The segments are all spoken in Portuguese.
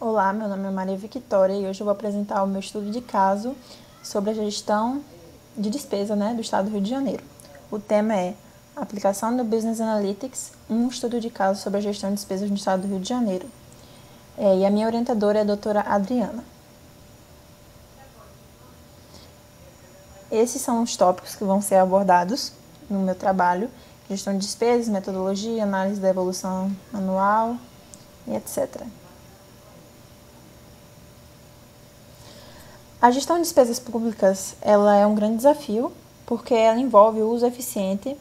Olá, meu nome é Maria Victória e hoje eu vou apresentar o meu estudo de caso sobre a gestão de despesa, do Estado do Rio de Janeiro. O tema é Aplicação do Business Analytics, um estudo de caso sobre a gestão de despesas no Estado do Rio de Janeiro. E a minha orientadora é a doutora Adriana. Esses são os tópicos que vão ser abordados no meu trabalho: gestão de despesas, metodologia, análise da evolução anual e etc. A gestão de despesas públicas ela é um grande desafio porque ela envolve o uso eficiente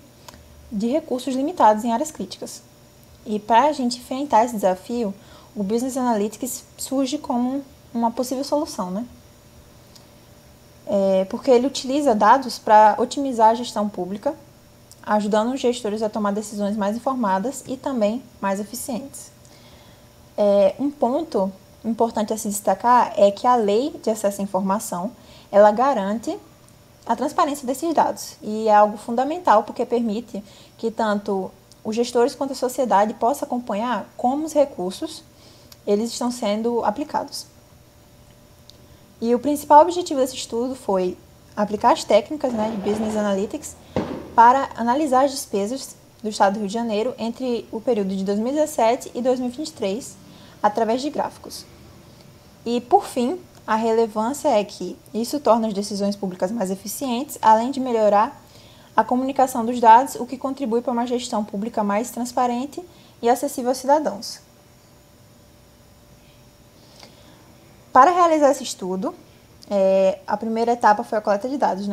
de recursos limitados em áreas críticas. E para a gente enfrentar esse desafio, o Business Analytics surge como uma possível solução, porque ele utiliza dados para otimizar a gestão pública, ajudando os gestores a tomar decisões mais informadas e também mais eficientes. Um ponto importante a se destacar é que a lei de acesso à informação, ela garante a transparência desses dados e é algo fundamental porque permite que tanto os gestores quanto a sociedade possam acompanhar como os recursos eles estão sendo aplicados. E o principal objetivo desse estudo foi aplicar as técnicas de Business Analytics para analisar as despesas do Estado do Rio de Janeiro entre o período de 2017 e 2023, através de gráficos. E, por fim, a relevância é que isso torna as decisões públicas mais eficientes, além de melhorar a comunicação dos dados, o que contribui para uma gestão pública mais transparente e acessível aos cidadãos. Para realizar esse estudo, a primeira etapa foi a coleta de dados.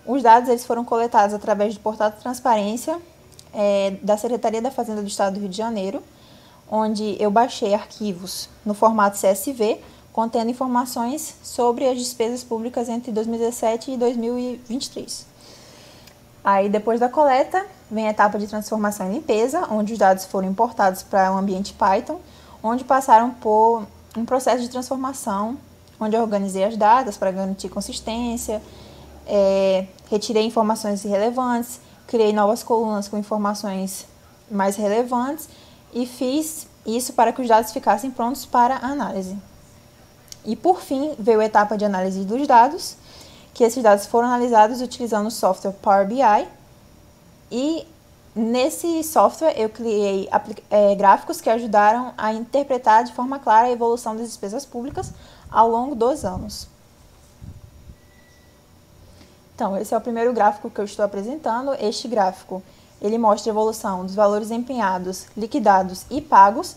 Os dados eles foram coletados através do portal de transparência da Secretaria da Fazenda do Estado do Rio de Janeiro, onde eu baixei arquivos no formato CSV, contendo informações sobre as despesas públicas entre 2017 e 2023. Aí, depois da coleta, vem a etapa de transformação e limpeza, onde os dados foram importados para um ambiente Python, onde passaram por um processo de transformação, onde eu organizei as datas para garantir consistência, retirei informações irrelevantes, criei novas colunas com informações mais relevantes e fiz isso para que os dados ficassem prontos para análise. E, por fim, veio a etapa de análise dos dados, que esses dados foram analisados utilizando o software Power BI. E, nesse software, eu criei gráficos que ajudaram a interpretar de forma clara a evolução das despesas públicas ao longo dos anos. Então, esse é o primeiro gráfico que eu estou apresentando. Este gráfico ele mostra a evolução dos valores empenhados, liquidados e pagos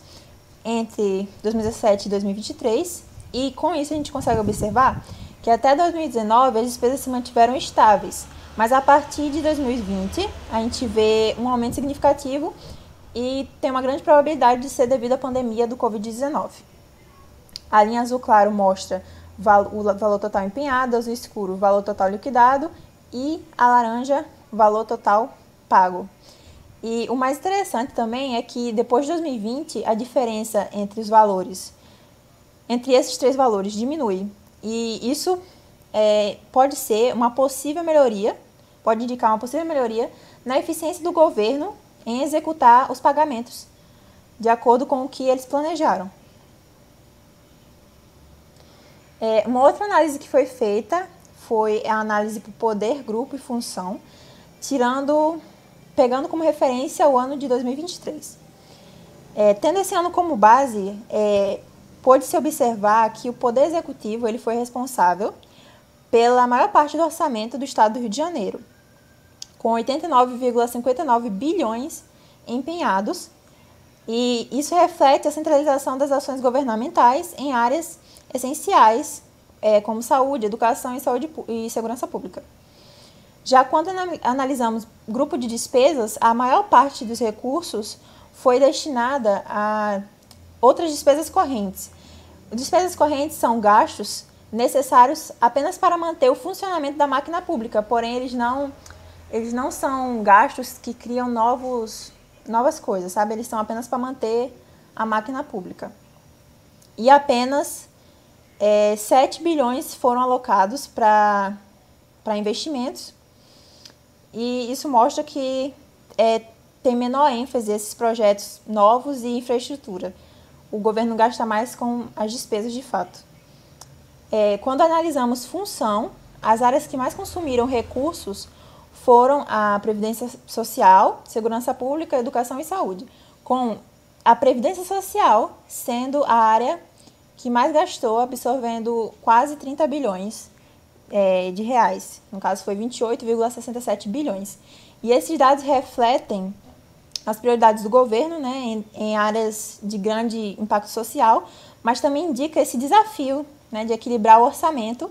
entre 2017 e 2023. E com isso a gente consegue observar que até 2019 as despesas se mantiveram estáveis, mas a partir de 2020 a gente vê um aumento significativo e tem uma grande probabilidade de ser devido à pandemia do Covid-19. A linha azul claro mostra o valor total empenhado, azul escuro o valor total liquidado e a laranja o valor total pago. E o mais interessante também é que depois de 2020 a diferença entre os valores entre esses três valores diminui, e isso pode ser uma possível melhoria, pode indicar uma possível melhoria na eficiência do governo em executar os pagamentos de acordo com o que eles planejaram. Uma outra análise que foi feita foi a análise por poder, grupo e função, pegando como referência o ano de 2023. Tendo esse ano como base, pôde-se observar que o Poder Executivo ele foi responsável pela maior parte do orçamento do Estado do Rio de Janeiro, com 89,59 bilhões empenhados, e isso reflete a centralização das ações governamentais em áreas essenciais, como saúde, educação e segurança pública. Já quando analisamos grupo de despesas, a maior parte dos recursos foi destinada a outras despesas correntes. Despesas correntes são gastos necessários apenas para manter o funcionamento da máquina pública, porém eles não são gastos que criam novas coisas, Eles são apenas para manter a máquina pública. E apenas 7 bilhões foram alocados para investimentos, e isso mostra que tem menor ênfase esses projetos novos e infraestrutura. o governo gasta mais com as despesas de fato. Quando analisamos função, as áreas que mais consumiram recursos foram a Previdência Social, Segurança Pública, Educação e Saúde, com a Previdência Social sendo a área que mais gastou, absorvendo quase 30 bilhões de reais. No caso, foi 28,67 bilhões. E esses dados refletem as prioridades do governo, né, em áreas de grande impacto social, mas também indica esse desafio, né, de equilibrar o orçamento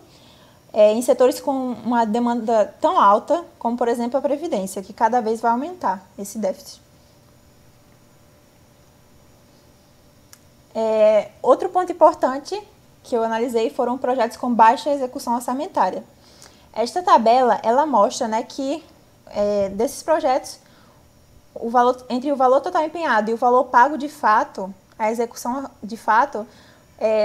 em setores com uma demanda tão alta, como, por exemplo, a Previdência, que cada vez vai aumentar esse déficit. Outro ponto importante que eu analisei foram projetos com baixa execução orçamentária. Esta tabela, ela mostra, né, que desses projetos, entre o valor total empenhado e o valor pago de fato, a execução de fato,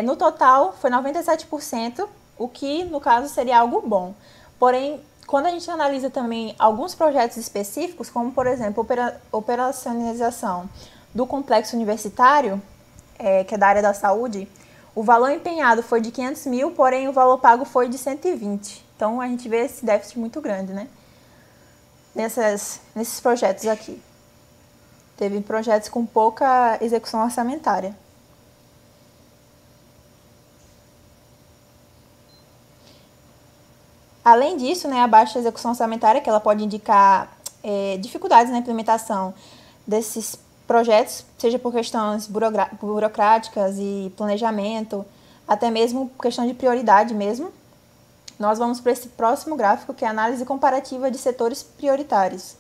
no total foi 97%, o que, no caso, seria algo bom. Porém, quando a gente analisa também alguns projetos específicos, como, por exemplo, operacionalização do complexo universitário, que é da área da saúde, o valor empenhado foi de 500 mil, porém o valor pago foi de 120. Então, a gente vê esse déficit muito grande, né? Nesses projetos aqui. Teve projetos com pouca execução orçamentária. Além disso, né, a baixa execução orçamentária, que ela pode indicar dificuldades na implementação desses projetos, seja por questões burocráticas e planejamento, até mesmo questão de prioridade mesmo. Nós vamos para esse próximo gráfico, que é a análise comparativa de setores prioritários.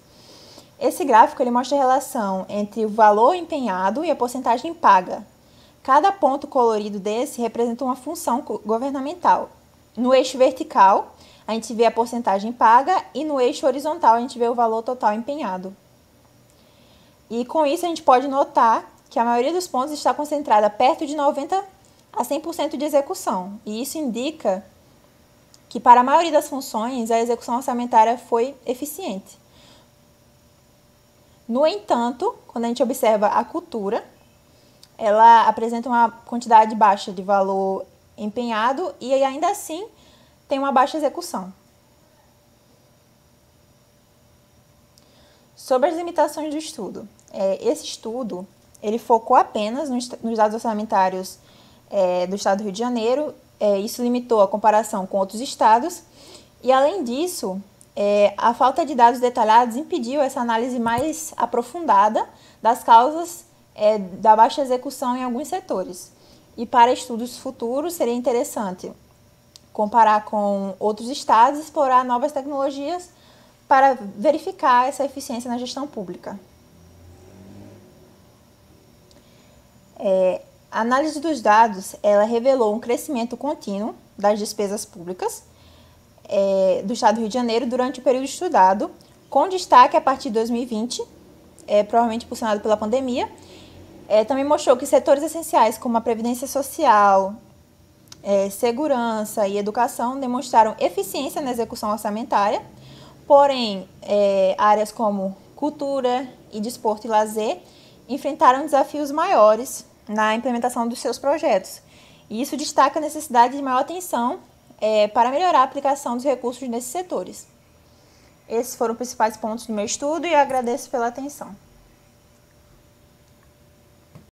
Esse gráfico ele mostra a relação entre o valor empenhado e a porcentagem paga. Cada ponto colorido desse representa uma função governamental. No eixo vertical, a gente vê a porcentagem paga e no eixo horizontal a gente vê o valor total empenhado. E com isso a gente pode notar que a maioria dos pontos está concentrada perto de 90% a 100% de execução. E isso indica que para a maioria das funções a execução orçamentária foi eficiente. No entanto, quando a gente observa a cultura, ela apresenta uma quantidade baixa de valor empenhado e ainda assim tem uma baixa execução. Sobre as limitações do estudo. Esse estudo ele focou apenas nos dados orçamentários do estado do Rio de Janeiro. Isso limitou a comparação com outros estados. E, além disso, a falta de dados detalhados impediu essa análise mais aprofundada das causas da baixa execução em alguns setores. E para estudos futuros seria interessante comparar com outros estados e explorar novas tecnologias para verificar essa eficiência na gestão pública. A análise dos dados ela revelou um crescimento contínuo das despesas públicas do estado do Rio de Janeiro durante o período estudado, com destaque a partir de 2020, provavelmente impulsionado pela pandemia. Também mostrou que setores essenciais como a previdência social, segurança e educação demonstraram eficiência na execução orçamentária, porém, áreas como cultura e desporto e lazer enfrentaram desafios maiores na implementação dos seus projetos. E isso destaca a necessidade de maior atenção para melhorar a aplicação dos recursos nesses setores. Esses foram os principais pontos do meu estudo e eu agradeço pela atenção.